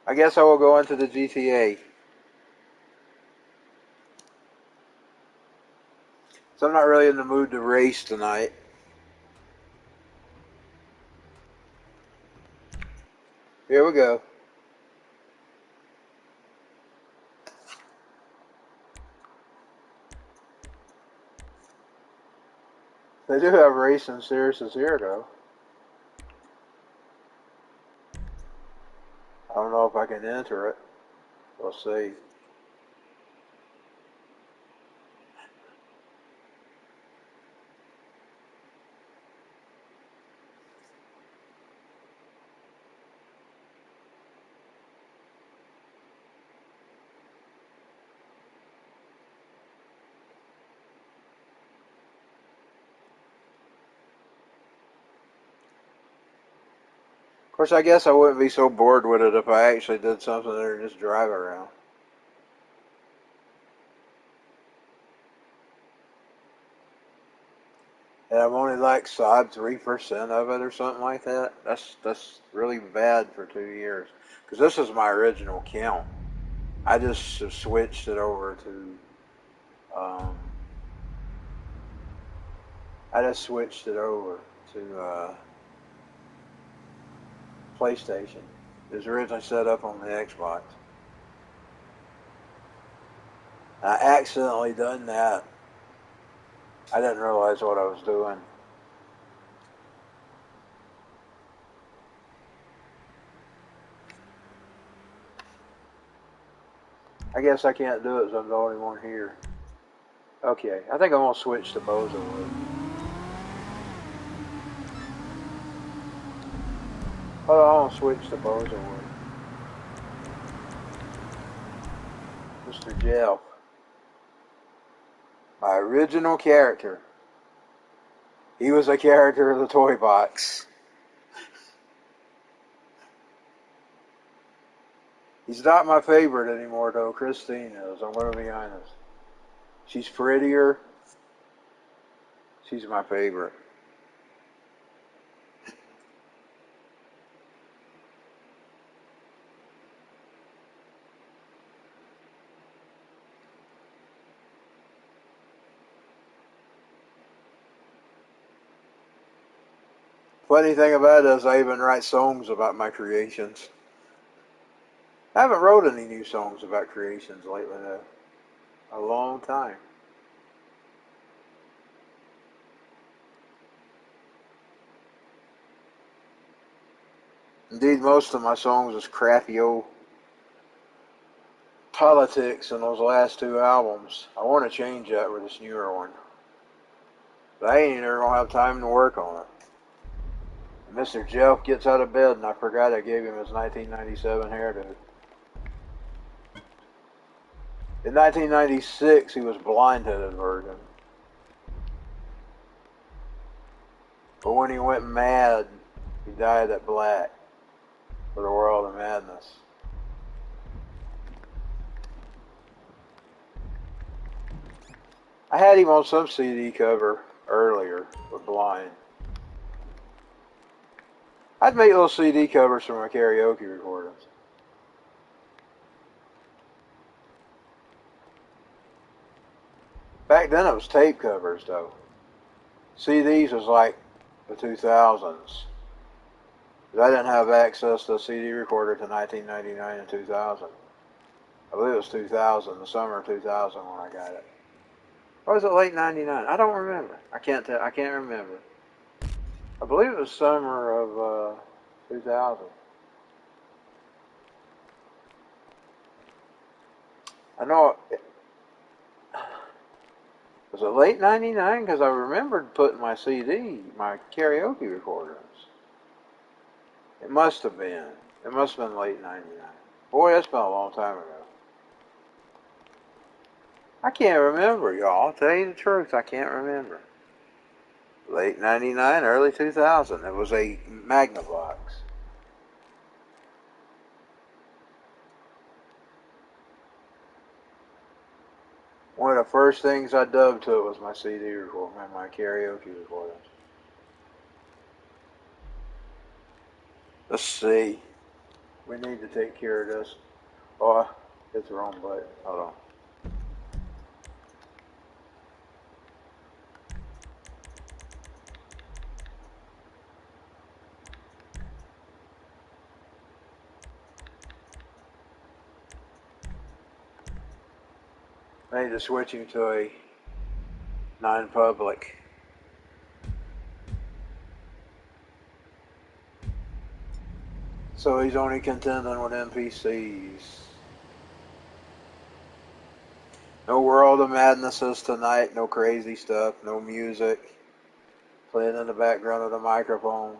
I guess I will go into the GTA. So I'm not really in the mood to race tonight. Here we go. They do have racing series here, though. I don't know if I can enter it. We'll see. Of course, I guess I wouldn't be so bored with it if I actually did something there and just drive around. And I'm only like sod 3% of it or something like that. That's really bad for 2 years. Because this is my original count. I just have switched it over to I just switched it over to PlayStation. It was originally set up on the Xbox. I accidentally done that. I didn't realize what I was doing. I guess I can't do it because I'm the only one here. Okay, I think I'm going to switch to Bozowood. Hold on, I'm going to switch to Bozowood. Mr. Jeff. My original character. He was a character of the toy box. He's not my favorite anymore, though. Christine is. I'm going to be honest. She's prettier. She's my favorite. Funny thing about it is I even write songs about my creations. I haven't wrote any new songs about creations lately, though. A long time. Indeed, most of my songs is crappy old politics in those last two albums. I want to change that with this newer one. But I ain't ever going to have time to work on it. Mr. Jeff gets out of bed, and I forgot I gave him his 1997 hairdo. In 1996, he was blind-headed version. But when he went mad, he dyed it black for the World of Madness. I had him on some CD cover earlier with blind. I'd make little CD covers for my karaoke recordings. Back then it was tape covers, though. CDs was like the 2000s. I didn't have access to a CD recorder until 1999 and 2000. I believe it was 2000, the summer of 2000 when I got it. Or was it late 99? I don't remember. I can't tell. I can't remember. I believe it was summer of 2000. I know. Was it late 99? Because I remembered putting my CD, my karaoke recordings. It must have been. It must have been late 99. Boy, that's been a long time ago. I can't remember, y'all. I'll tell you the truth. I can't remember. Late 99, early 2000. It was a Magnavox. One of the first things I dubbed to it was my CD recording, my karaoke recordings. Let's see. We need to take care of this. Oh, hit the wrong button. Hold on. I need to switch him to a non-public. So he's only contending with NPCs. No World of Madnesses tonight, no crazy stuff, no music playing in the background of the microphone.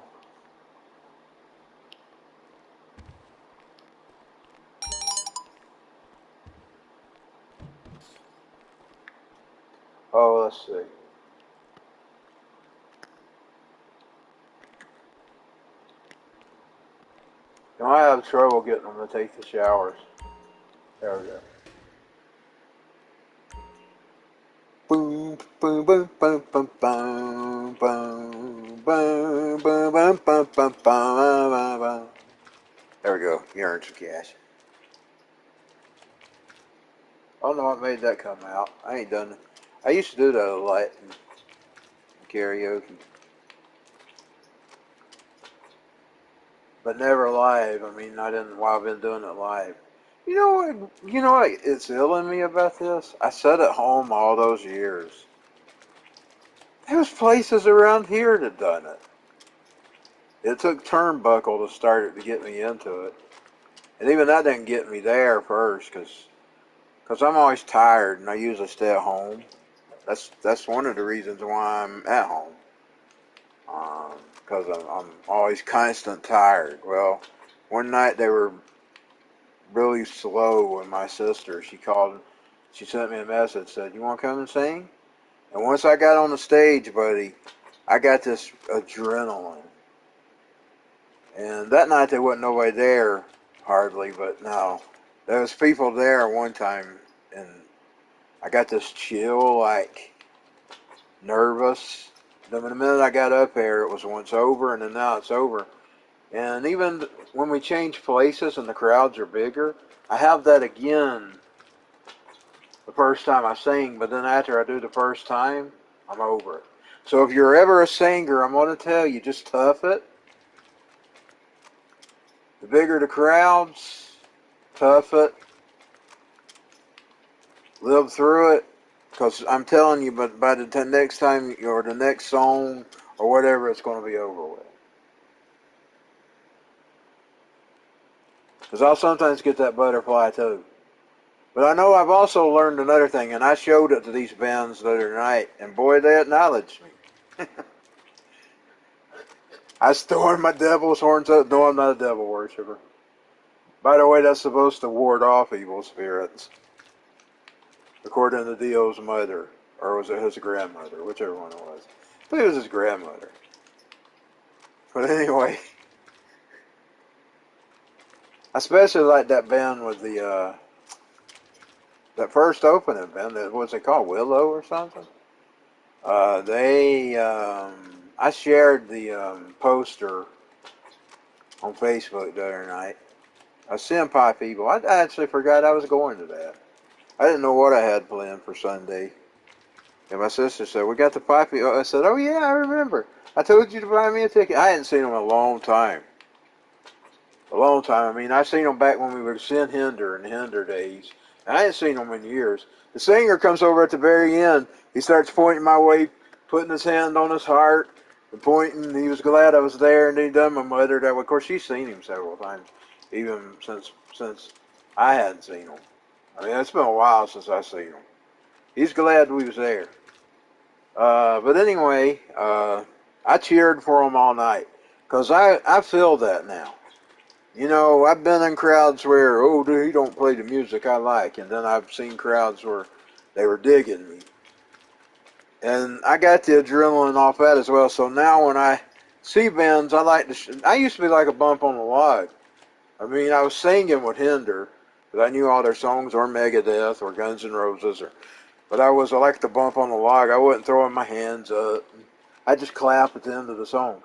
Oh, let's see. You know, I have trouble getting them to take the showers. There we go. Boom, boom, boom, boom, boom, boom, boom, boom, boom, boom, boom, boom, boom. There we go. You earned some cash. I don't know what made that come out. I ain't done it. I used to do that a lot in karaoke, but never live. I mean, I didn't. While I've been doing it live. You know what? You know what? It's ill in me about this. I sat at home all those years. There was places around here that done it. It took Turnbuckle to start it to get me into it, and even that didn't get me there first, because I'm always tired and I usually stay at home. That's one of the reasons why I'm at home. Because I'm always constant tired. Well, one night they were really slow with my sister. She called, she sent me a message, said, "You want to come and sing?" And once I got on the stage, buddy, I got this adrenaline. And that night there wasn't nobody there, hardly, but no. There was people there one time, and I got this chill, like, nervous. Then the minute I got up there, it was once over, and then now it's over. And even when we change places and the crowds are bigger, I have that again the first time I sing, but then after I do the first time, I'm over it. So if you're ever a singer, I'm going to tell you, just tough it. The bigger the crowds, tough it. Live through it. Because I'm telling you, but by the next time, or the next song, or whatever, it's going to be over with. Because I'll sometimes get that butterfly too. But I know I've also learned another thing, and I showed it to these bands the other night, and boy, they acknowledged me. I stormed my devil's horns up. No, I'm not a devil worshiper. By the way, that's supposed to ward off evil spirits, according to Dio's mother, or was it his grandmother, whichever one it was. I think it was his grandmother. But anyway, I especially like that band with the that first opening band. What's it called, Willow or something? I shared the poster on Facebook the other night. A Senpai people. I actually forgot I was going to that. I didn't know what I had planned for Sunday. And my sister said, "We got the Poppy." I said, "Oh yeah, I remember. I told you to buy me a ticket." I hadn't seen them in a long time. A long time. I mean, I seen them back when we were in Hinder in the Hinder days. And I hadn't seen them in years. The singer comes over at the very end. He starts pointing my way, putting his hand on his heart, and pointing. He was glad I was there, and he done my mother that way. Of course, she's seen him several times, even since I hadn't seen him. I mean, it's been a while since I seen him. He's glad we was there. But anyway, I cheered for him all night because I feel that now. You know, I've been in crowds where, oh, dude, he don't play the music I like, and then I've seen crowds where they were digging me, and I got the adrenaline off that as well. So now when I see bands, I like to. I used to be like a bump on the log. I mean, I was singing with Hinder, but I knew all their songs, or Megadeth, or Guns N' Roses, but I was like the bump on the log. I wasn't throwing my hands up. I just clap at the end of the songs.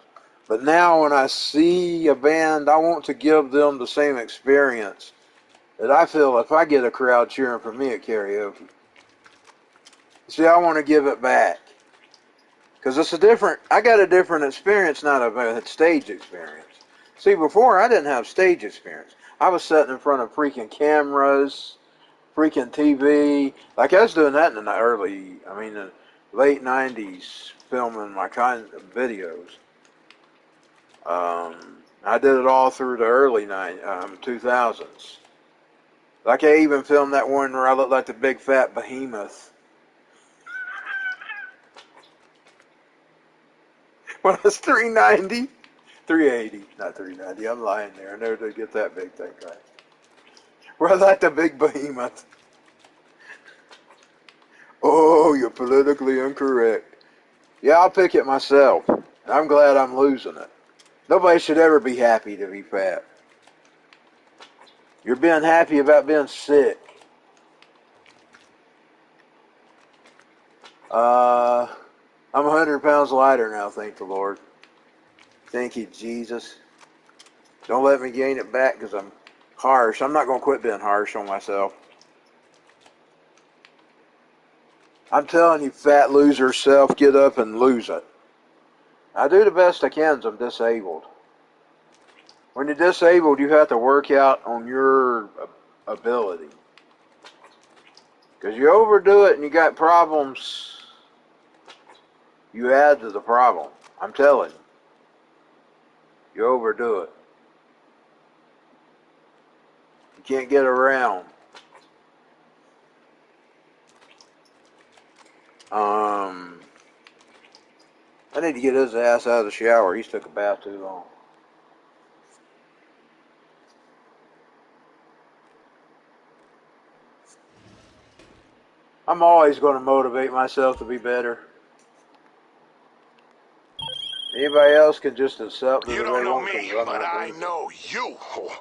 But now when I see a band, I want to give them the same experience that I feel if I get a crowd cheering for me at karaoke. See, I want to give it back. Because I got a different experience, not a stage experience. See, before I didn't have stage experience. I was sitting in front of freaking cameras, freaking TV. Like I was doing that in the late 90s, filming my kind of videos. I did it all through the early 2000s. Like I even filmed that one where I looked like the big fat behemoth. When I was 390, 380, not 390. I'm lying there. I never did get that big thing right. Where I like the big behemoth. Oh, you're politically incorrect. Yeah, I'll pick it myself. I'm glad I'm losing it. Nobody should ever be happy to be fat. You're being happy about being sick. I'm 100 pounds lighter now, thank the Lord. Thank you, Jesus. Don't let me gain it back because I'm harsh. I'm not going to quit being harsh on myself. I'm telling you, fat loser self, get up and lose it. I do the best I can as I'm disabled. When you're disabled, you have to work out on your ability. Because you overdo it and you got problems, you add to the problem. I'm telling you. You overdo it. You can't get around. I need to get his ass out of the shower. He's took a bath too long. I'm always going to motivate myself to be better. Anybody else can just accept that. You don't know me, but I know you. Oh,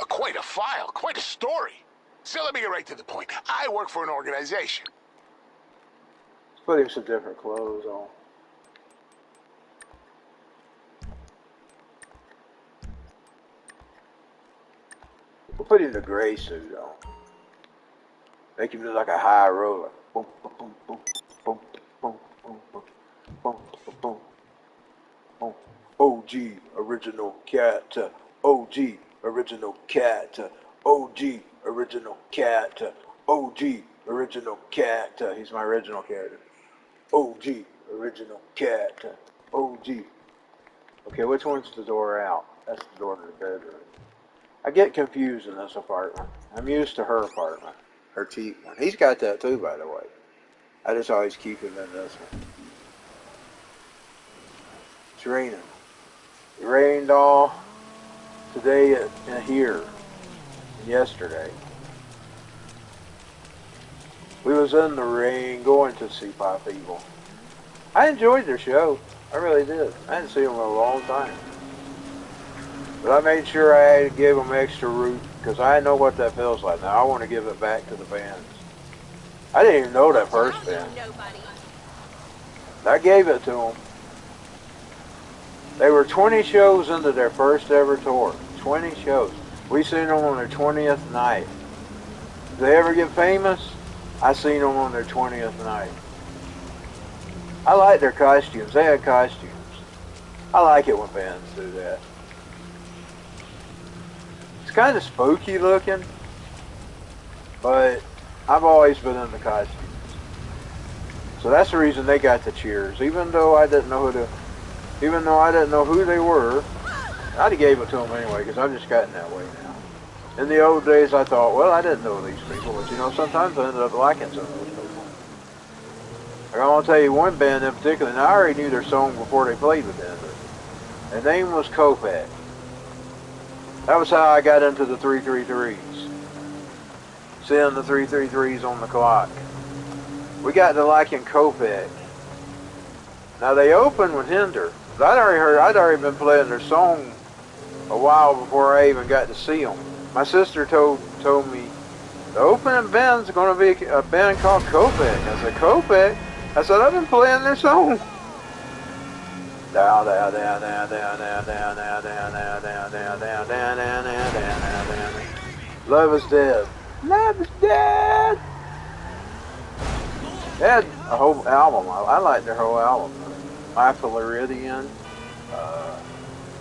quite a file, quite a story. So let me get right to the point. I work for an organization. Let's put him some different clothes on. We'll put him the gray suit on. Make him look like a high roller. Boom, boom, boom, boom, boom, boom, boom, boom, boom, boom, boom. OG original cat. OG original cat. OG original cat. OG original cat. He's my original character. OG original cat. OG. Okay, which one's the door out? That's the door to the bedroom. I get confused in this apartment. I'm used to her apartment. Her cheap one. He's got that too, by the way. I just always keep him in this one. It's raining. It rained all today here and yesterday. We was in the rain going to see Pop Evil. I enjoyed their show. I really did. I hadn't seen them in a long time. But I made sure I had to give them extra root because I know what that feels like. Now I want to give it back to the bands. I didn't even know that first band. I gave it to them. They were 20 shows into their first ever tour. 20 shows. We seen them on their 20th night. If they ever get famous, I seen them on their 20th night. I like their costumes. They had costumes. I like it when bands do that. It's kind of spooky looking, but I've always been into costumes. So that's the reason they got the cheers. Even though I didn't know who they were, I'd have gave it to them anyway, because I've just gotten that way now. In the old days, I thought, well, I didn't know these people, but sometimes I ended up liking some of those people. Like, I want to tell you one band in particular, and I already knew their song before they played with them. Their name was Kopak. That was how I got into the 333s. Seeing the 333s on the clock. We got to liking Kopak. Now they opened with Hinder. I'd already been playing their song a while before I even got to see them. My sister told me the opening band's going to be a band called Kopak. I said, Kopak? I said, I've been playing their song. Down, down, down, down, down, down, down, down, down, down, down, down, down, down, down, down, down, down, down. Love is dead. Love is dead. They had a whole album. I like their whole album. My Floridian.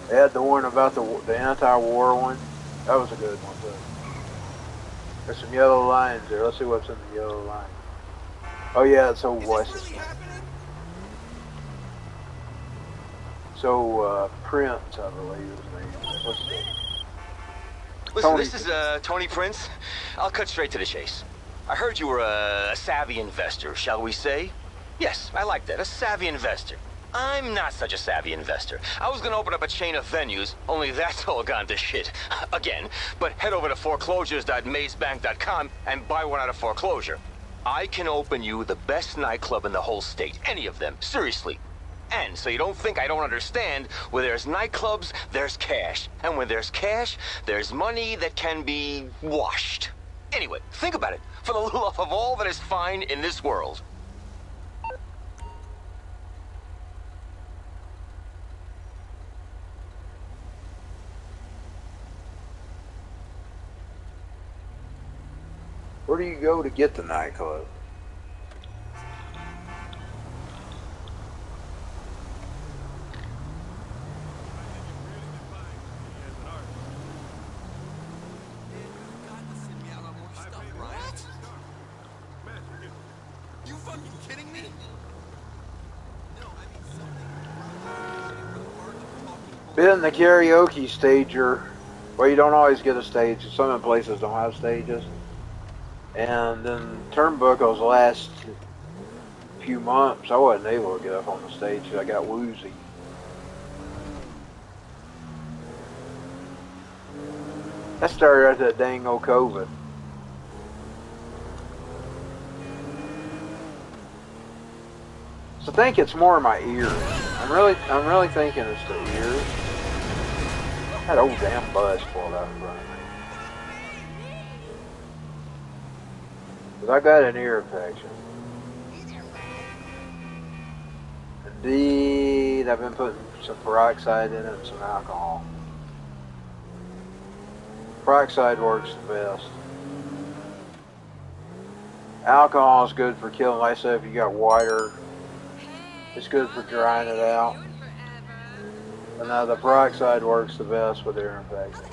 They had the one about the anti-war one. That was a good one too. There's some yellow lines there. Let's see what's in the yellow line. Oh yeah, it's old West. So Prince, I believe his name. What's the Listen, this is Tony Prince. I'll cut straight to the chase. I heard you were a savvy investor, shall we say? Yes, I like that, a savvy investor. I'm not such a savvy investor. I was gonna open up a chain of venues, only that's all gone to shit. Again, but head over to foreclosures.mazebank.com and buy one out of foreclosure. I can open you the best nightclub in the whole state, any of them, seriously. And so you don't think I don't understand, where there's nightclubs, there's cash. And when there's cash, there's money that can be washed. Anyway, think about it, for the love of all that is fine in this world. Where do you go to get the nightclub? You fucking kidding me? Been the karaoke stager. Well, you don't always get a stage. Some places don't have stages. And then turnbuckles last few months, I wasn't able to get up on the stage because I got woozy. That started at that dang old COVID. So I think it's more my ears. I'm really thinking it's the ears. That old damn buzz pulled out in front of me. Cause I got an ear infection. Indeed, I've been putting some peroxide in it and some alcohol. Peroxide works the best. Alcohol is good for killing, like I said, if you got water, it's good for drying it out. And now the peroxide works the best with ear infection.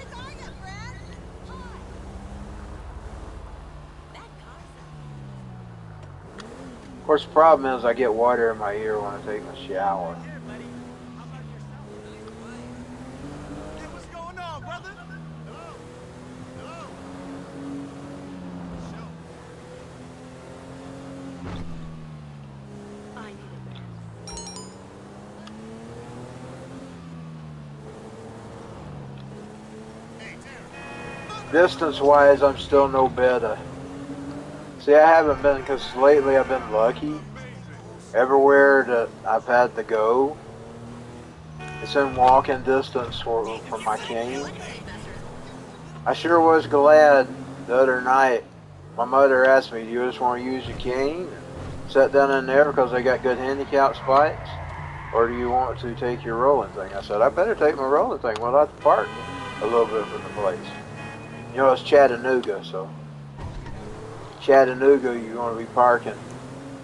Of course, the problem is I get water in my ear when I take my shower. Hey, what's going on, brother? Hello? Distance-wise, I'm still no better. See, I haven't been, because lately I've been lucky. Everywhere that I've had to go, it's in walking distance from my cane. I sure was glad the other night. My mother asked me, do you just want to use your cane? Sit down in there because they got good handicap spots? Or do you want to take your rolling thing? I said, I better take my rolling thing. Well, I have to park a little bit from the place. You know, it's Chattanooga, so Chattanooga, you're going to be parking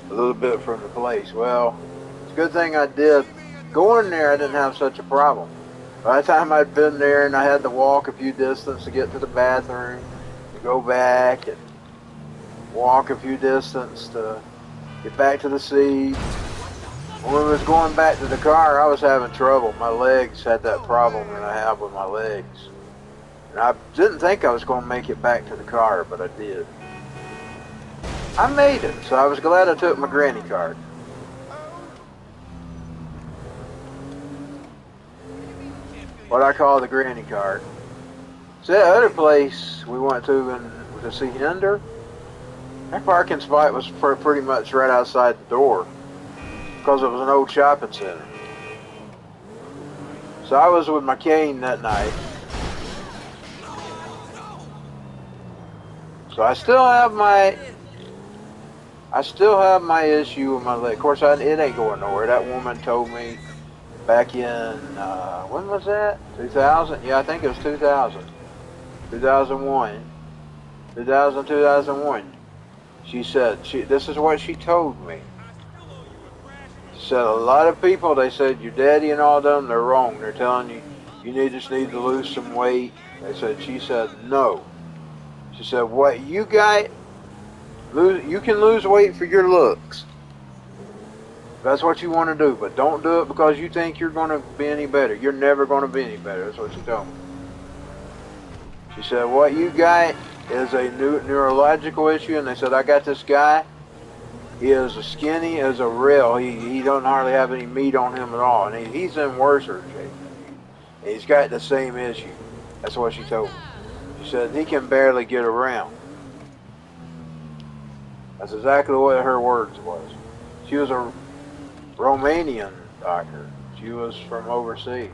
a little bit from the place. Well, it's a good thing I did. Going there, I didn't have such a problem. By the time I'd been there and I had to walk a few distance to get to the bathroom, to go back and walk a few distance to get back to the seat. When I was going back to the car, I was having trouble. My legs had that problem that I have with my legs. And I didn't think I was going to make it back to the car, but I did. I made it, so I was glad I took my granny card. What I call the granny card. See, that other place we went to see Hinder, that parking spot was pretty much right outside the door because it was an old shopping center. So I was with my cane that night. So I still have my issue with my leg. Of course, it ain't going nowhere. That woman told me back in, when was that? 2000? Yeah, I think it was 2000. 2001. 2001. She said, this is what she told me. She said, a lot of people, they said, your daddy and all them, they're wrong. They're telling you, you just need to lose some weight. They said, she said, no. She said, what you got, you can lose weight for your looks. That's what you want to do, but don't do it because you think you're going to be any better. You're never going to be any better. That's what she told me. She said, what you got is a neurological issue, and they said, I got this guy. He is as skinny as a rail. He doesn't hardly have any meat on him at all, and he's in worse shape. And he's got the same issue. That's what she told me. She said, he can barely get around. That's exactly what her words was. She was a Romanian doctor. She was from overseas.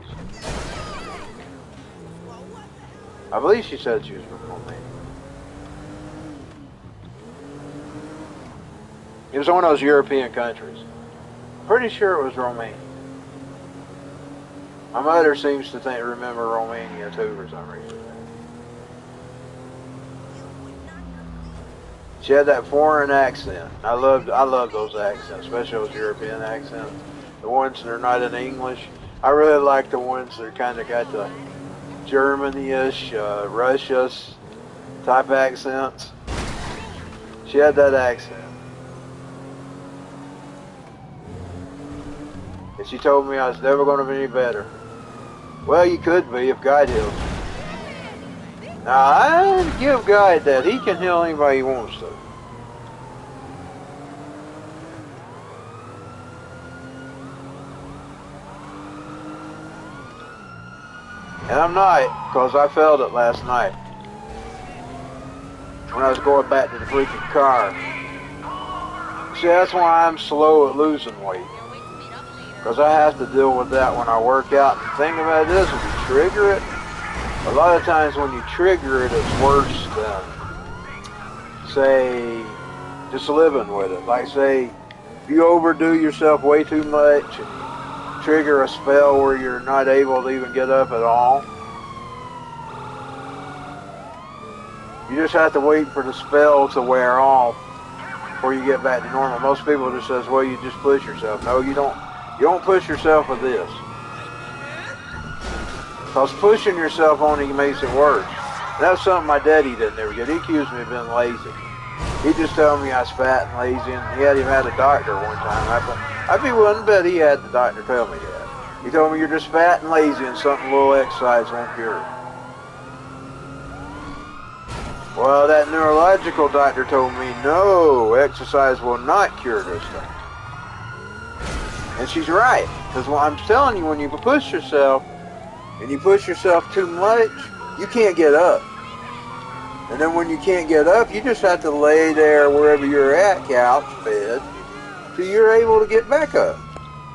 I believe she said she was from Romania. It was one of those European countries. Pretty sure it was Romania. My mother seems to remember Romania too for some reason. She had that foreign accent. I love those accents, especially those European accents. The ones that are not in English. I really like the ones that kind of got the Germany-ish, Russia-ish type accents. She had that accent. And she told me I was never going to be any better. Well, you could be if God heals you. Now, I give God that. He can heal anybody he wants to. And I'm not, because I felt it last night. When I was going back to the freaking car. See, that's why I'm slow at losing weight. Because I have to deal with that when I work out. And the thing about it is, when you trigger it, a lot of times when you trigger it, it's worse than, say, just living with it. Like, say, if you overdo yourself way too much and you trigger a spell where you're not able to even get up at all, you just have to wait for the spell to wear off before you get back to normal. Most people just says, well, you just push yourself. No, you don't. You don't push yourself with this. Because pushing yourself on it makes it worse. That's something my daddy didn't ever get. He accused me of being lazy. He just told me I was fat and lazy, and he had even had a doctor one time. I'd be willing to bet he had the doctor tell me that. He told me you're just fat and lazy and something a little exercise won't cure. Well, that neurological doctor told me, no, exercise will not cure this thing. And she's right, because I'm telling you, when you push yourself, and you push yourself too much, you can't get up. And then when you can't get up, you just have to lay there wherever you're at, couch, bed, till you're able to get back up,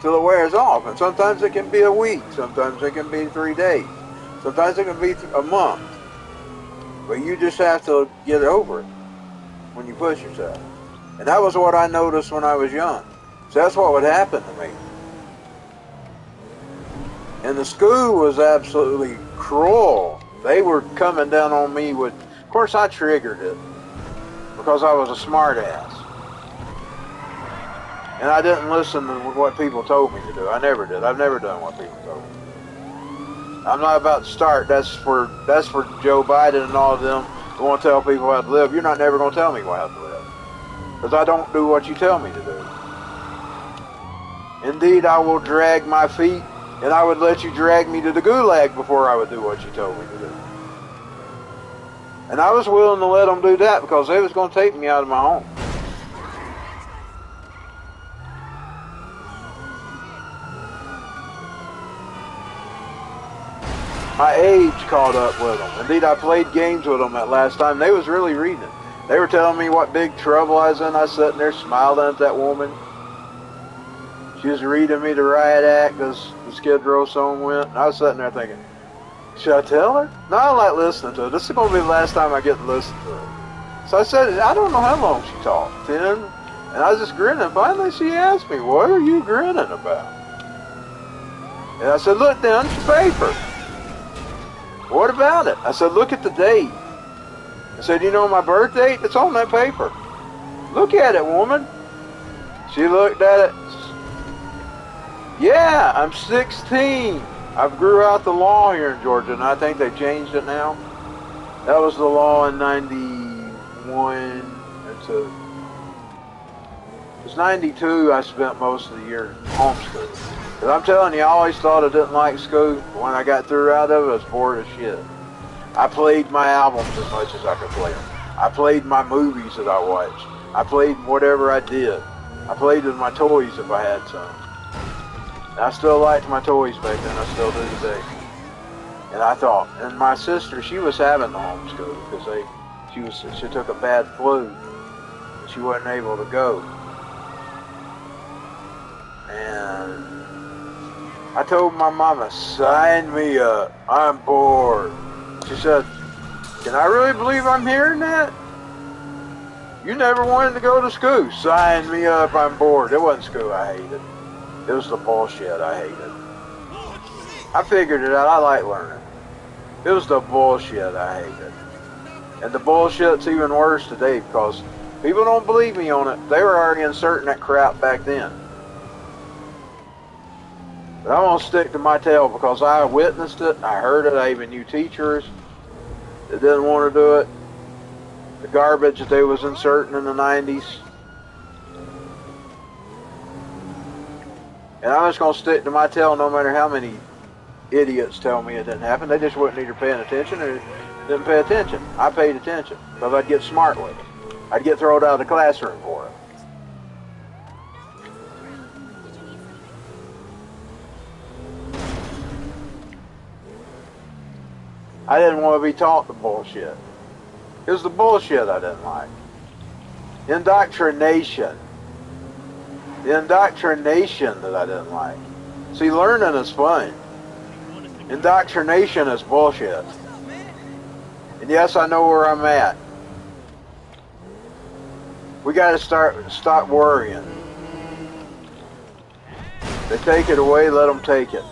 till it wears off. And sometimes it can be a week, sometimes it can be 3 days, sometimes it can be a month. But you just have to get over it when you push yourself. And that was what I noticed when I was young. So that's what would happen to me. And the school was absolutely cruel. They were coming down on me with, of course I triggered it, because I was a smart ass. And I didn't listen to what people told me to do. I never did. I've never done what people told me. I'm not about to start. That's for Joe Biden and all of them who want to tell people how to live. You're not never going to tell me how to live. Because I don't do what you tell me to do. Indeed, I will drag my feet, and I would let you drag me to the gulag before I would do what you told me to do. And I was willing to let them do that because they was going to take me out of my home. My age caught up with them. Indeed, I played games with them that last time. They was really reading it. They were telling me what big trouble I was in. I was sitting there smiling at that woman. She was reading me the riot act as the Skid Row song went. And I was sitting there thinking, should I tell her? No, I like listening to it. This is going to be the last time I get to listen to it. So I said, I don't know how long she talked. 10. And I was just grinning. Finally, she asked me, what are you grinning about? And I said, look, down the paper. What about it? I said, look at the date. I said, you know my birth date? It's on that paper. Look at it, woman. She looked at it. Yeah, I'm 16. I've grew out the law here in Georgia, and I think they changed it now. That was the law in 91. It's 92. I spent most of the year homeschooled. Because I'm telling you, I always thought I didn't like school. But when I got through out of it, I was bored as shit. I played my albums as much as I could play them. I played my movies that I watched. I played whatever I did. I played with my toys if I had some. And I still liked my toys back then. I still do today. And I thought, and my sister, she was having the homeschool because she took a bad flu. And she wasn't able to go. And I told my mama, sign me up. I'm bored. She said, can I really believe I'm hearing that? You never wanted to go to school. Sign me up. I'm bored. It wasn't school I hated. It was the bullshit I hated. I figured it out. I like learning. It was the bullshit I hated. And the bullshit's even worse today because people don't believe me on it. They were already inserting that crap back then. But I'm going to stick to my tail because I witnessed it. I heard it. I even knew teachers that didn't want to do it. The garbage that they was inserting in the 90s. And I'm just going to stick to my tail no matter how many idiots tell me it didn't happen. They just wasn't either paying attention or didn't pay attention. I paid attention because I'd get smart with it. I'd get thrown out of the classroom for it. I didn't want to be taught the bullshit. It was the bullshit I didn't like. Indoctrination. The indoctrination that I didn't like. See, learning is fun. Indoctrination is bullshit. And yes, I know where I'm at. We got to stop worrying. They take it away, let them take it.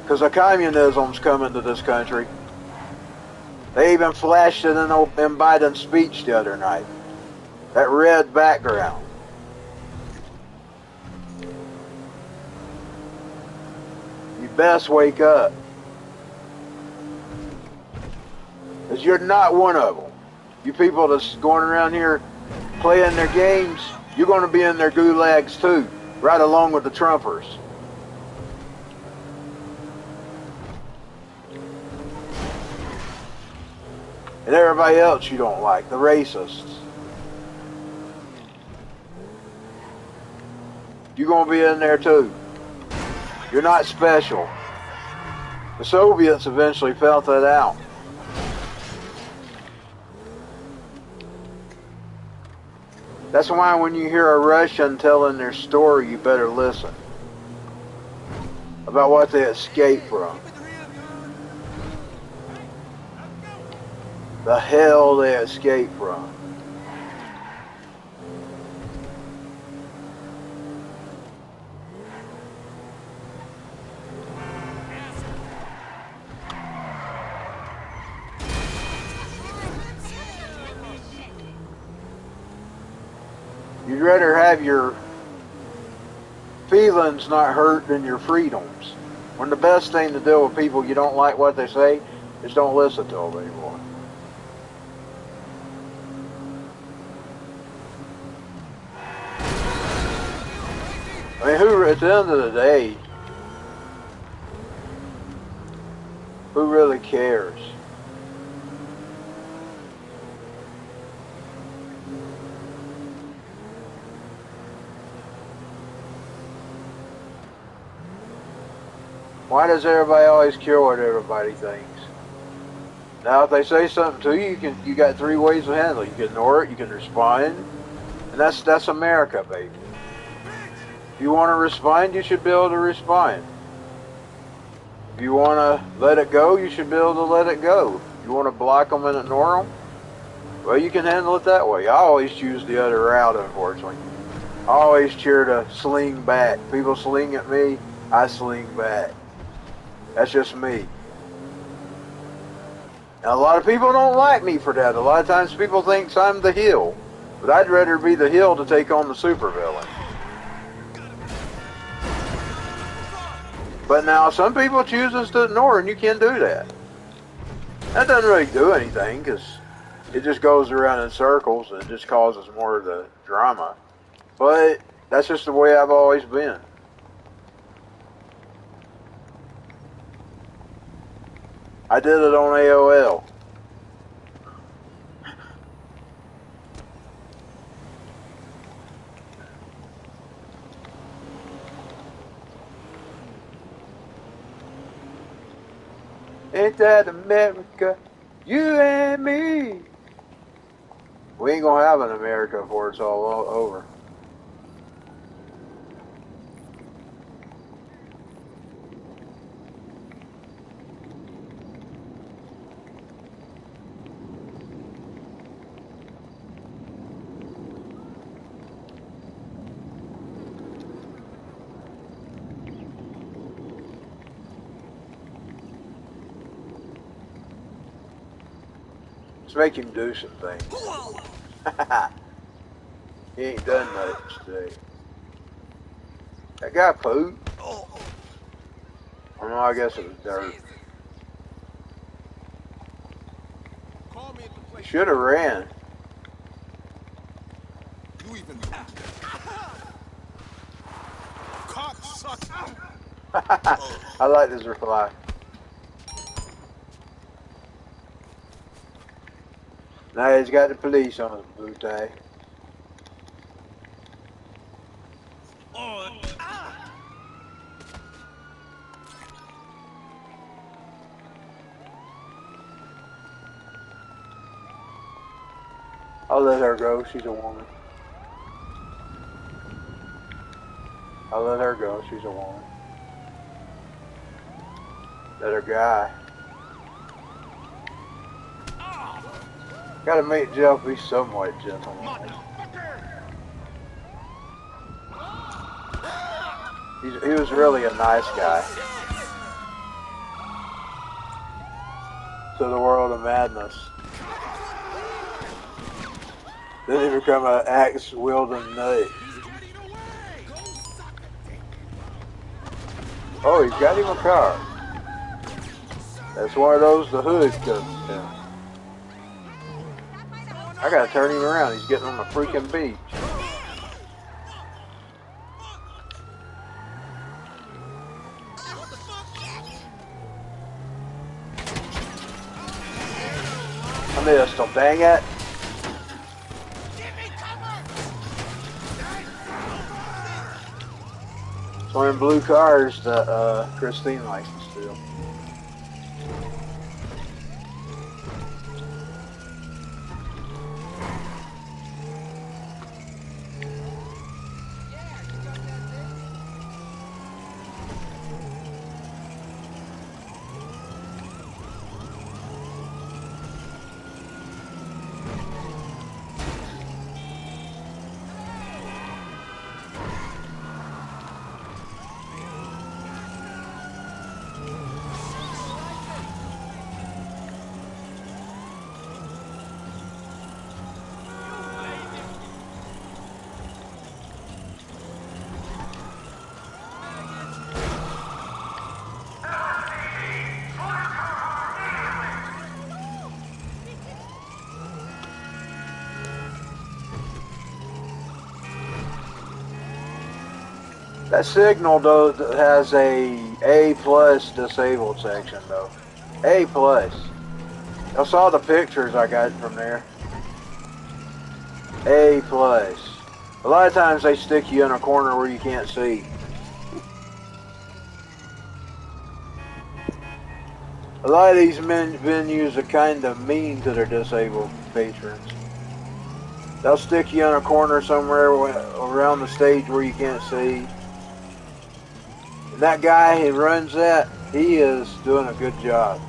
Because the communism's coming to this country. They even flashed it in Biden's speech the other night. That red background. You best wake up. Because you're not one of them. You people that's going around here playing their games, you're going to be in their gulags too, right along with the Trumpers. And everybody else you don't like, the racists. You're going to be in there too. You're not special. The Soviets eventually felt that out. That's why when you hear a Russian telling their story, you better listen. About what they escaped from. The hell they escaped from. You'd rather have your feelings not hurt than your freedoms. When the best thing to do with people you don't like what they say is don't listen to them anymore. I mean, at the end of the day, who really cares? Why does everybody always care what everybody thinks? Now, if they say something to you, you got three ways to handle it. You can ignore it, you can respond, and that's America, baby. If you want to respond, you should be able to respond. If you want to let it go, you should be able to let it go. If you want to block them and ignore them, well, you can handle it that way. I always choose the other route, unfortunately. I always cheer to sling back. People sling at me, I sling back. That's just me. And a lot of people don't like me for that. A lot of times people think I'm the heel. But I'd rather be the heel to take on the supervillain. But now some people chooses to ignore, and you can do that. That doesn't really do anything, because it just goes around in circles, and it just causes more of the drama. But that's just the way I've always been. I did it on AOL. Ain't that America? You and me. We ain't gonna have an America before it's all over. Let's make him do some things. He ain't done much today. That guy pooped. Oh no, I guess it was dirt. Should have ran. You even cocksucker. I like this reply. Now he's got the police on his blue tie. I'll let her go, she's a woman. I'll let her go, she's a woman. Let her guy. Gotta make Jeff be somewhat gentlemanly. He was really a nice guy. To the world of madness. Then he become an axe-wielding nut. Oh, he's got him a car. That's one of those the hood comes in. I gotta turn him around. He's getting on the freaking beach. I missed him, dang it. It's one of them blue cars that Christine likes to steal. That signal though has a A+ disabled section though. A+. I saw the pictures I got from there. A+. A lot of times they stick you in a corner where you can't see. A lot of these venues are kind of mean to their disabled patrons. They'll stick you in a corner somewhere around the stage where you can't see. And that guy who runs that, he is doing a good job.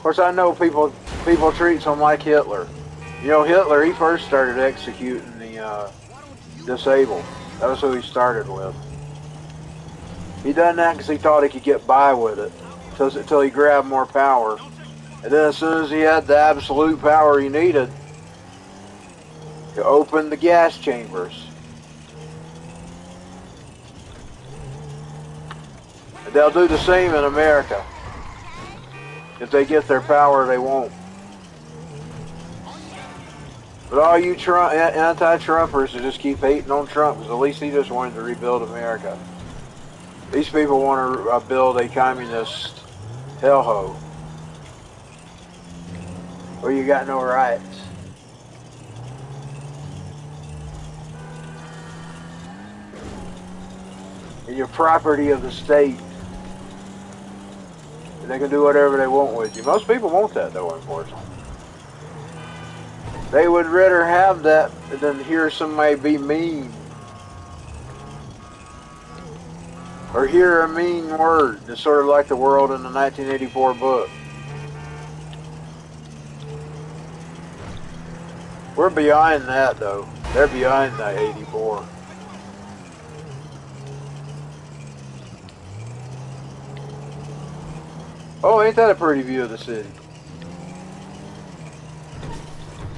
course, I know people treat him like Hitler. You know, Hitler, he first started executing the disabled. That was who he started with. He done that because he thought he could get by with it until he grabbed more power. And then as soon as he had the absolute power he needed, he opened the gas chambers. And they'll do the same in America. If they get their power, they won't. But all you anti-Trumpers who just keep hating on Trump, because at least he just wanted to rebuild America. These people want to build a communist hellhole where you got no rights. And you're property of the state. And they can do whatever they want with you. Most people want that, though, unfortunately. They would rather have that than hear somebody be mean. Or hear a mean word. It's sort of like the world in the 1984 book. We're beyond that, though. They're beyond the 84. Oh, ain't that a pretty view of the city?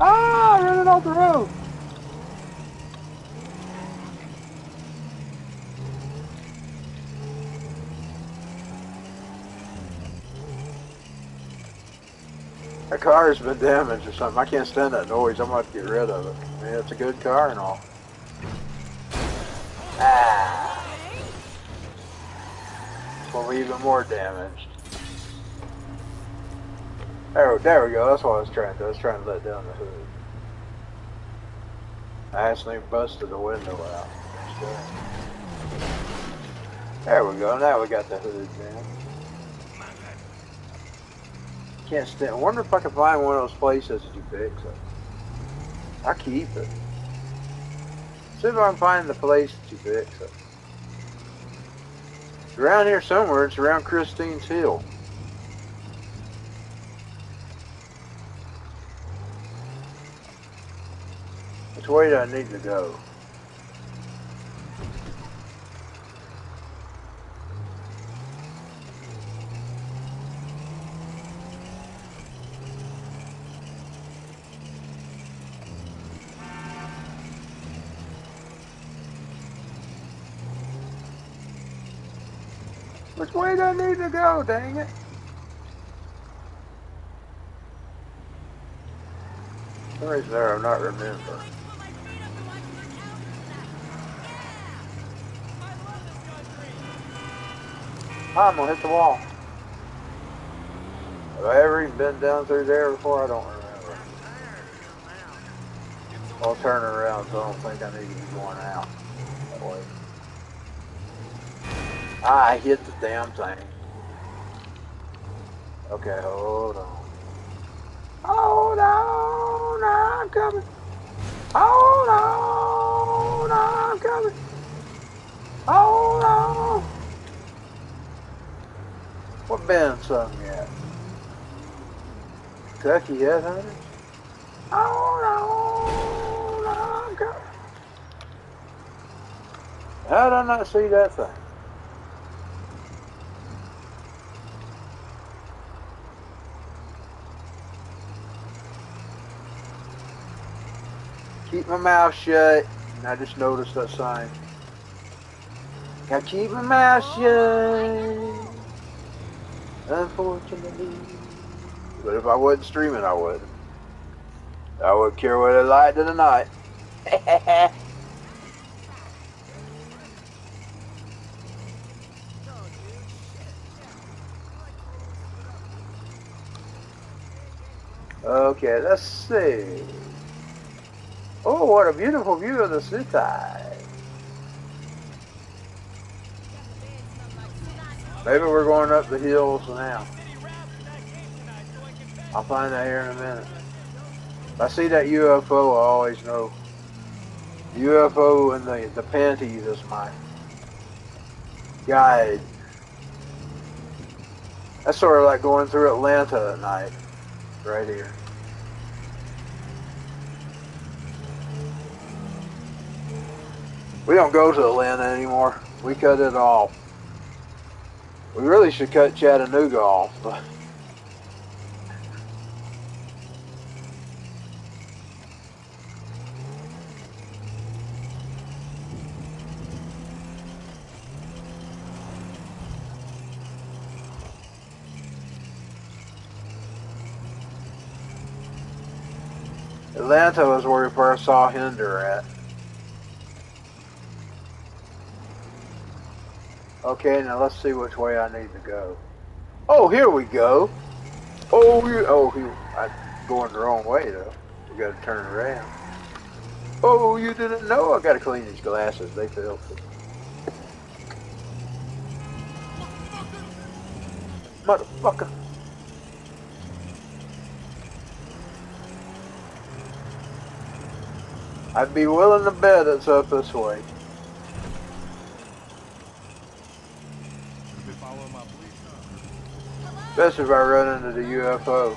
Ah, running off the road. That car has been damaged or something. I can't stand that noise. I'm about to get rid of it. I mean, it's a good car and all. Ah. It's going to be even more damaged. There we go. That's what I was trying to do. I was trying to let down the hood. I accidentally busted the window out. There we go. Now we got the hood down. Can't stand. I wonder if I can find one of those places that you fix it. I keep it. See if I can find the place that you fix it. It's around here somewhere. It's around Christine's Hill. Which way do I need to go? Which way do I need to go, dang it? Where's there? I'm not remembering. I'm gonna hit the wall. Have I ever even been down through there before? I don't remember. I'll turn around, so I don't think I need to be going out that way. I hit the damn thing. Okay, hold on. Hold on, I'm coming. Hold on, I'm coming. Hold on. What band song you at? Kentucky Headhunters? Hold on, I'm coming. How did I not see that thing? Keep my mouth shut. And I just noticed that sign. Gotta keep my mouth shut. Unfortunately. But if I wasn't streaming, I wouldn't. I wouldn't care whether I liked it or not. Okay, let's see. Oh, what a beautiful view of the city. Maybe we're going up the hills now. I'll find that here in a minute. If I see that UFO, I always know. The UFO and the panties is my guide. That's sort of like going through Atlanta at night, right here. We don't go to Atlanta anymore. We cut it off. We really should cut Chattanooga off, but Atlanta was where we first saw Hinder at. Okay, now let's see which way I need to go. Oh, here we go. I'm going the wrong way though. We gotta turn around. Oh, you didn't know? I gotta clean these glasses. They filthy. Motherfucker. I'd be willing to bet it's up this way. Especially if I run into the UFO.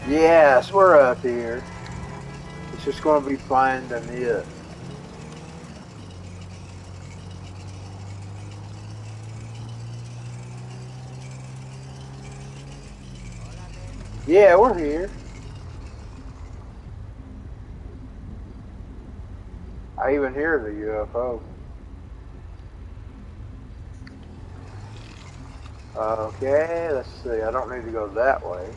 Yes, we're up here. It's just going to be finding it. Yeah, we're here. I even hear the UFO. Okay, let's see. I don't need to go that way.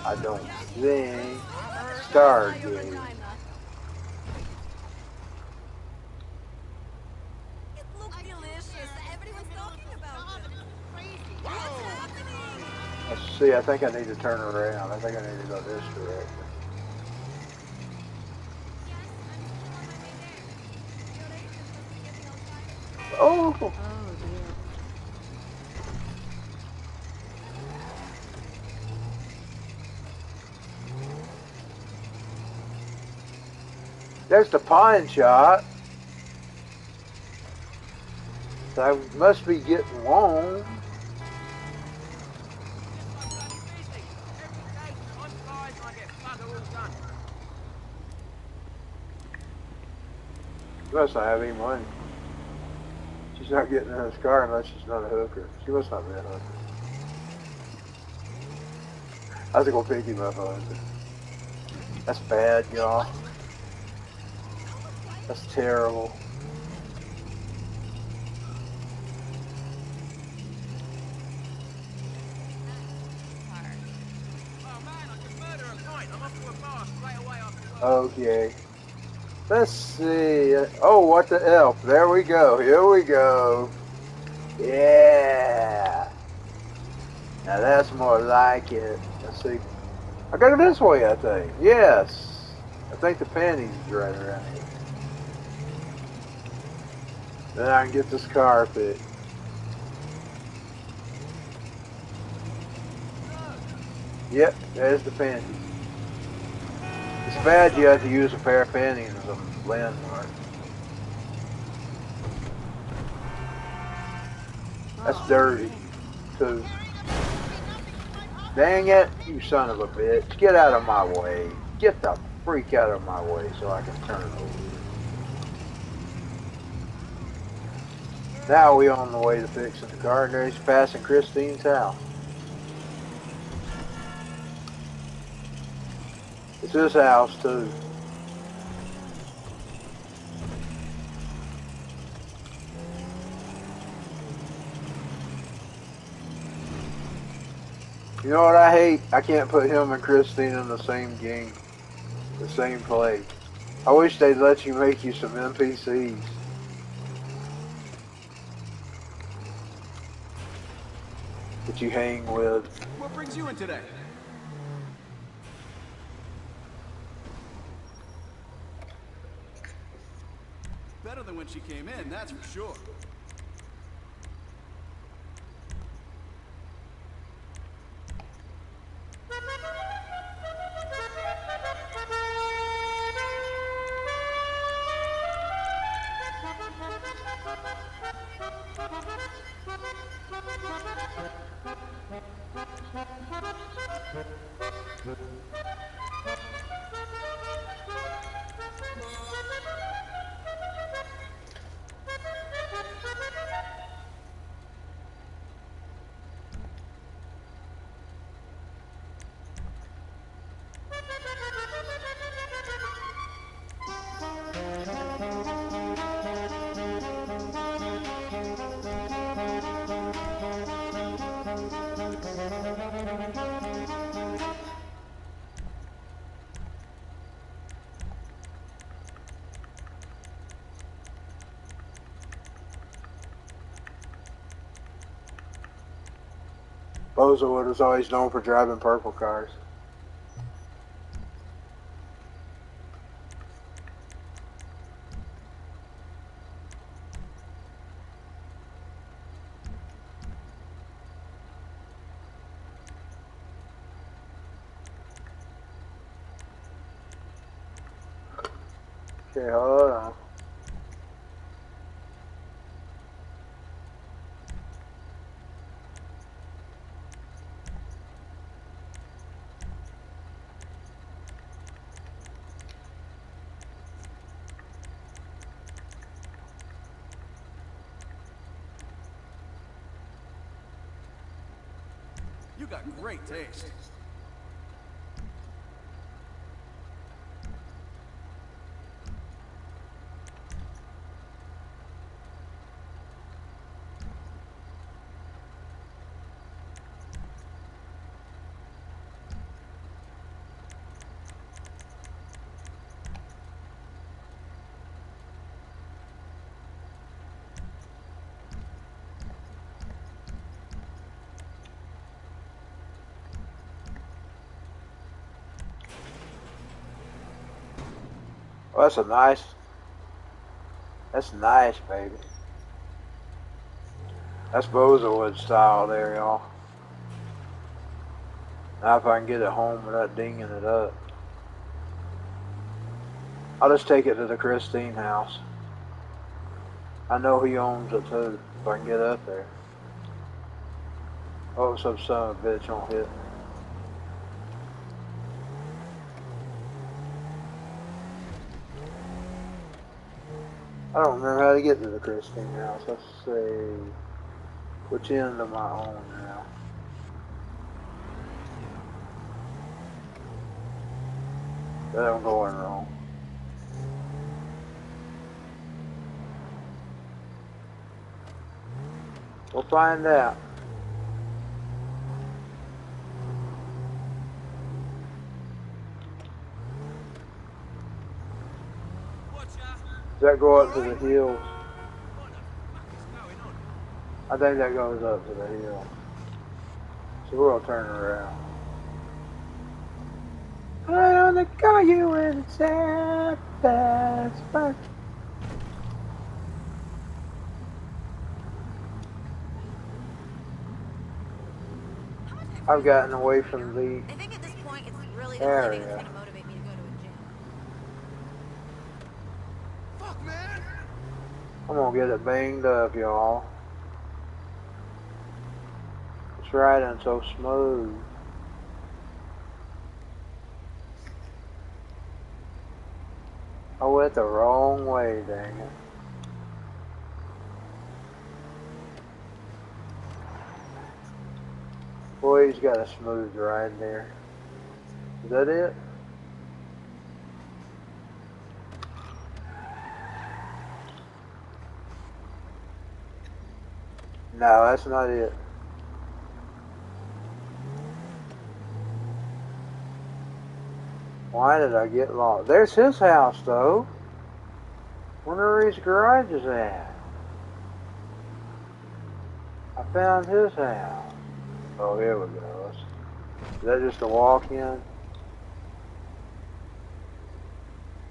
I don't think. Stargate. Let's see. I think I need to turn around. I think I need to go this direction. Oh! Oh dear. There's the pine shot. So I must be getting warm. She must not have any money. She's not getting in this car unless she's not a hooker. She must not be a hooker. I was gonna pick him up on it. That's bad, y'all. That's terrible. Okay. Let's see. Oh, what the elf? There we go. Here we go. Yeah. Now that's more like it. Let's see. I got it this way, I think. Yes. I think the panties is right around here. Then I can get this car fixed. Yep, there's the panties. It's bad you have to use a pair of panties as a landmark. That's dirty, too. Dang it, you son of a bitch. Get out of my way. Get the freak out of my way so I can turn over. Now we on the way to fixing the car, and there he's passing Christine's house. It's his house, too. You know what I hate? I can't put him and Christine in the same game, the same play. I wish they'd let you make you some NPCs. That you hang with. What brings you in today? Better than when she came in, that's for sure. Bozowood was always known for driving purple cars. Okay, hold on. You got great taste. Well, that's nice, baby. That's Bozowood style there, y'all. Now if I can get it home without dinging it up. I'll just take it to the Christine house. I know he owns it too, if I can get up there. Oh, some son of a bitch won't hit me. I don't remember how to get to the Christine house. Let's see. Which end am I on now? That I'm going wrong. We'll find out. Does that go up to the hills? I think that goes up to the hill. So we'll turn around. I only call you when it's sad, fast, but I've gotten away from the I think at this point it's really the only thing that's gonna motivate me to go to a gym. Fuck, man! I'm gonna get it banged up, y'all. It's riding so smooth. I went the wrong way, dang it. Boy, he's got a smooth ride there. Is that it? No, that's not it. Why did I get lost? There's his house, though. Wonder where his garage is at. I found his house. Oh, here we go. Is that just a walk-in?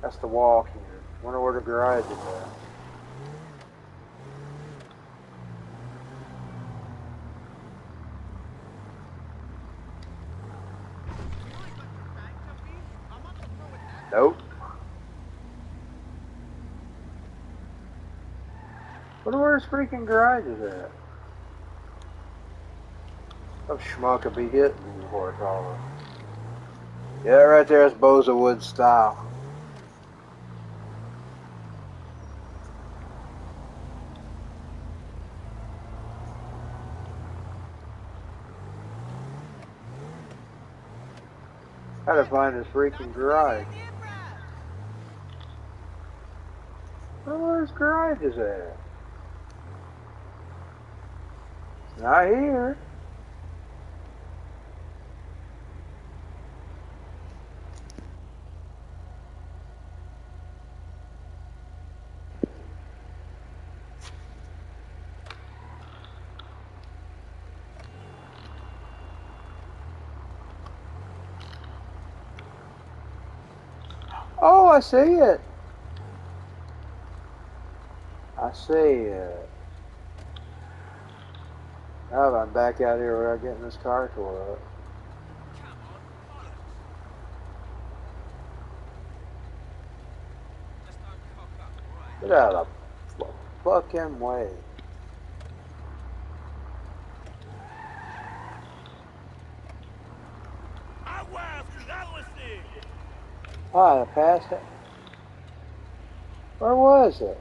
That's the walk-in. Wonder where the garage is at. Nope. Wonder where his freaking garage is at. Some schmuck will be hitting me before it's all over. Yeah, right there is Bozowood style. Gotta find his freaking garage. I don't know where his garage is at. It's not here. I see it. I see it. Oh, I'm back out here without getting this car tore up. Get out of the fucking way. Oh, I passed it. Where was it?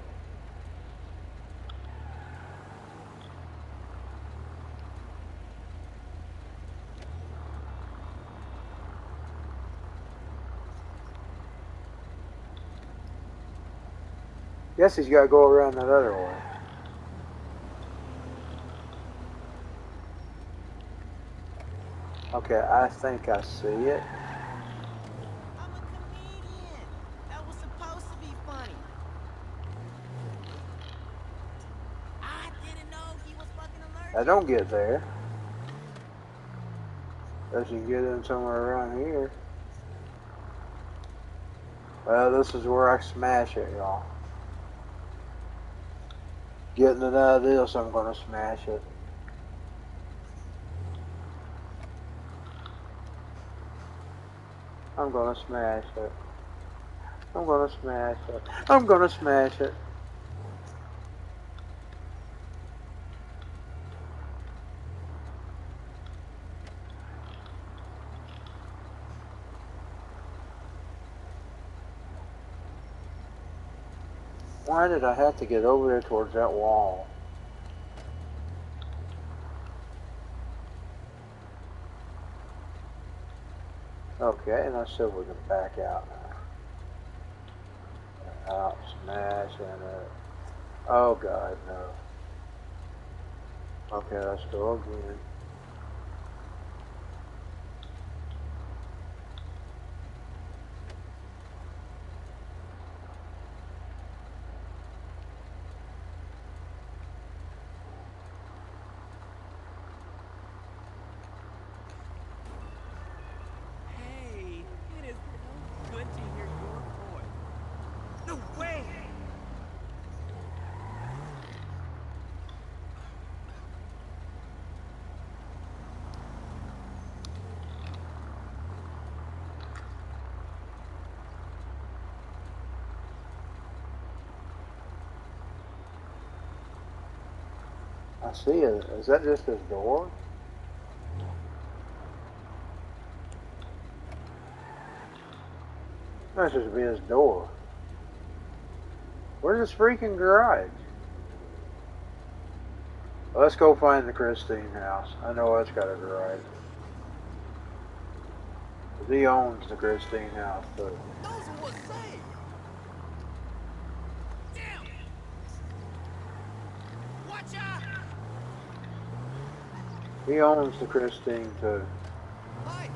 Guess he's got to go around that other way. Okay, I think I see it. I'm a comedian. That was supposed to be funny. I didn't know he was fucking allergic. I don't get there. Unless you can get in somewhere around here. Well, this is where I smash it, y'all. Getting it out of this, I'm going to smash it. I'm going to smash it. I'm going to smash it. I'm going to smash it. Why did I have to get over there towards that wall? Okay, let's see if we can back out now. Out, smashing it. Oh God, no. Okay, let's go again. Hey, it is good to hear your voice. No way! I see it. Is that just his door? That should be his door. Where's his freaking garage? Let's go find the Christine house. I know it's got a garage. He owns the Christine house too. Those are what's saved. Damn! Watch out! He owns the Christine too. Hi.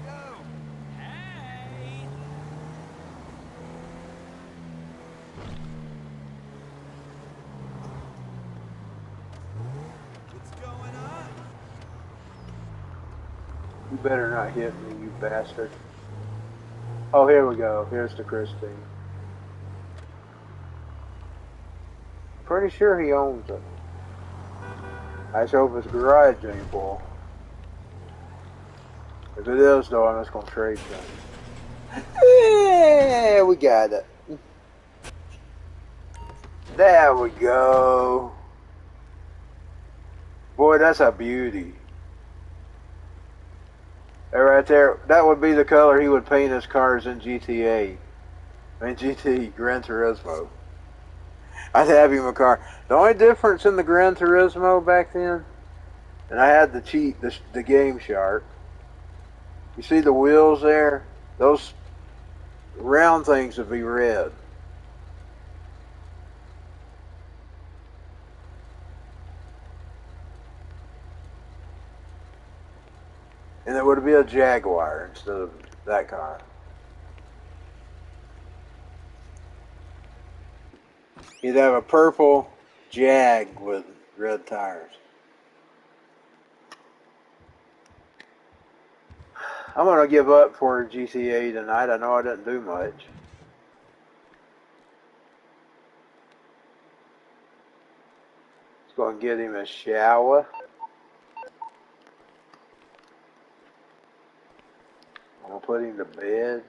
Go. Hey. What's going on? You better not hit me, you bastard. Oh, here we go. Here's the Christine. Pretty sure he owns it. I just hope his garage ain't full. If it is, though, I'm just gonna trade them. Yeah, we got it. There we go. Boy, that's a beauty. That right there, that would be the color he would paint his cars in GTA. I mean, GT, Gran Turismo. I'd have him a car. The only difference in the Gran Turismo back then, and I had the cheat, the Game Shark. You see the wheels there? Those round things would be red. And it would be a Jaguar instead of that car. You'd have a purple Jag with red tires. I'm going to give up for GTA tonight. I know I didn't do much. Let's go and get him a shower. I'm going to put him to bed.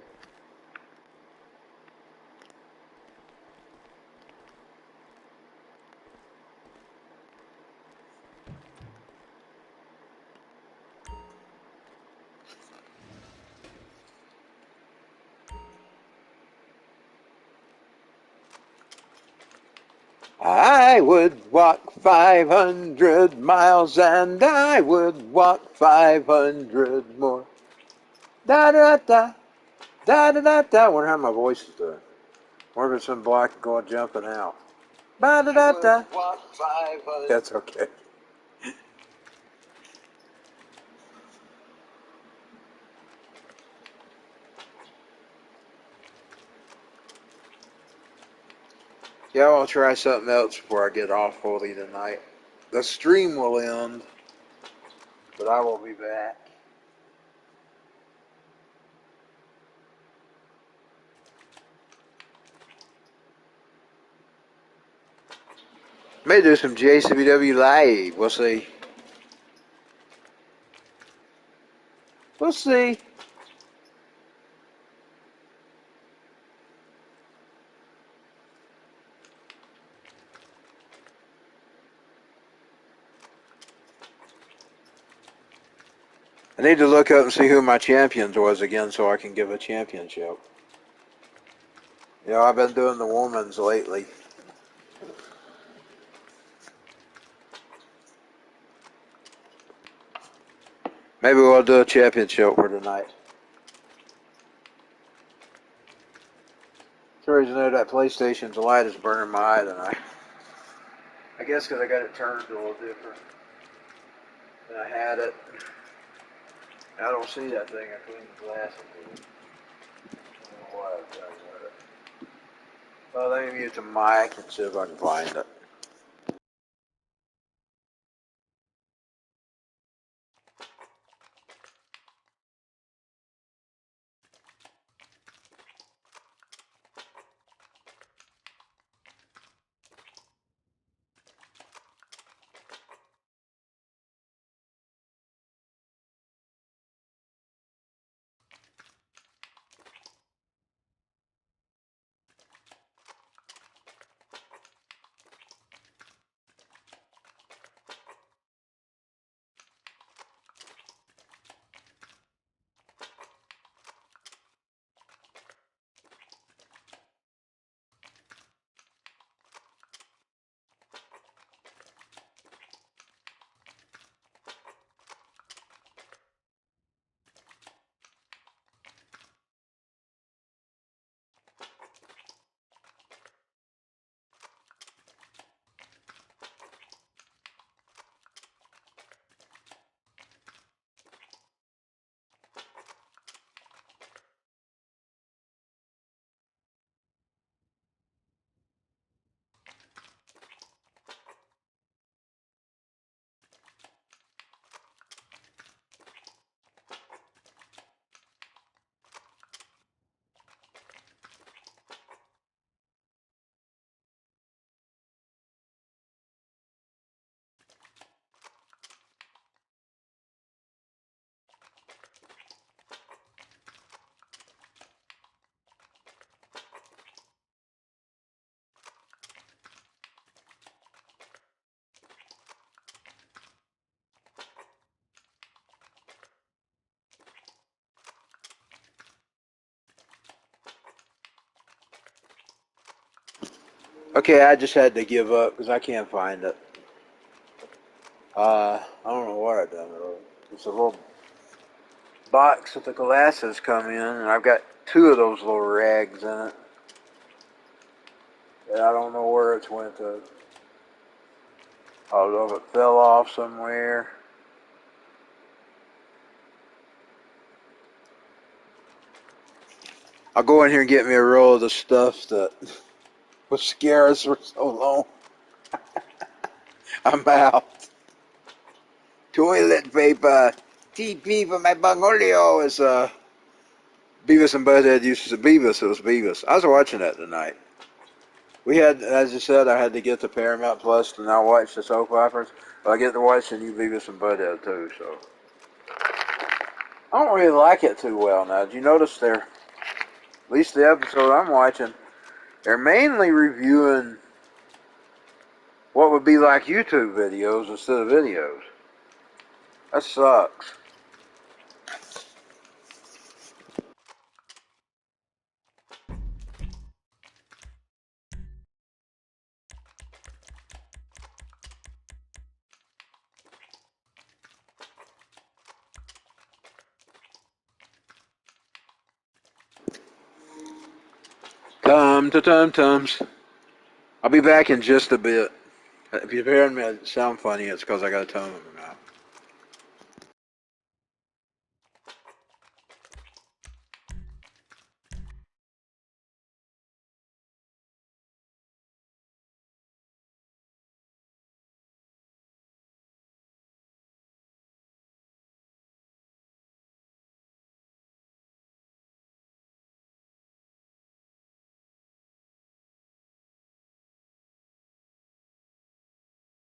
I would walk 500 miles and I would walk 500 more. Da da da da da da da. I wonder how my voice is doing. Wonder if it's some black going jumping out. Ba da da da. That's okay. Yeah, I'll try something else before I get off fully tonight. The stream will end, but I will be back. May do some JCBW live. We'll see. We'll see. I need to look up and see who my champions was again so I can give a championship. You know, I've been doing the women's lately. Maybe we'll do a championship for tonight. For some reason, that PlayStation's light is burning my eye tonight. I guess because I got it turned a little different than I had it. I don't see that thing. I cleaned the glass into it. I don't know why I've done with it. Well, let me use the mic and see if I can find it. Okay, I just had to give up because I can't find it. I don't know what I've done with it. It's a little box that the glasses come in, and I've got two of those little rags in it. And I don't know where it's went to. I don't know if it fell off somewhere. I'll go in here and get me a roll of the stuff that would scare us for so long. I'm out. Toilet paper. TP for my Bungolio is Beavis and Butthead uses a Beavis. It was Beavis. I was watching that tonight. We had, as you said, I had to get the Paramount Plus to now watch the soap operas. But I get to watch the new Beavis and Butthead too. So I don't really like it too well now. Did you notice they're, at least the episode I'm watching, they're mainly reviewing what would be like YouTube videos instead of videos. That sucks. Tums. I'll be back in just a bit. If you're hearing me sound funny, it's because I got a tum in my mouth.